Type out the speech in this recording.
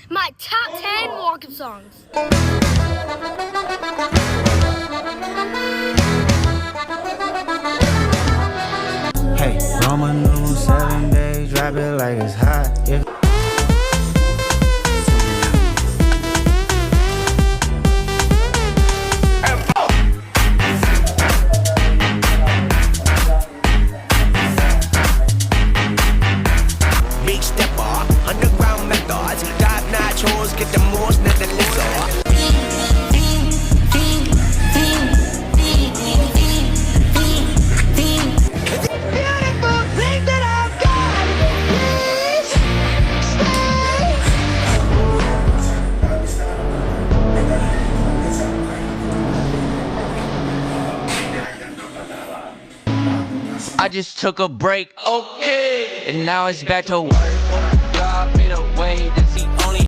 my top 10 walk-up songs. Hey, Roman numeral 7 days, drop it like it's hot. Yeah. Big stepper, underground methods, top nachos, get the most of the lizard. I just took a break, okay, and now it's back to work.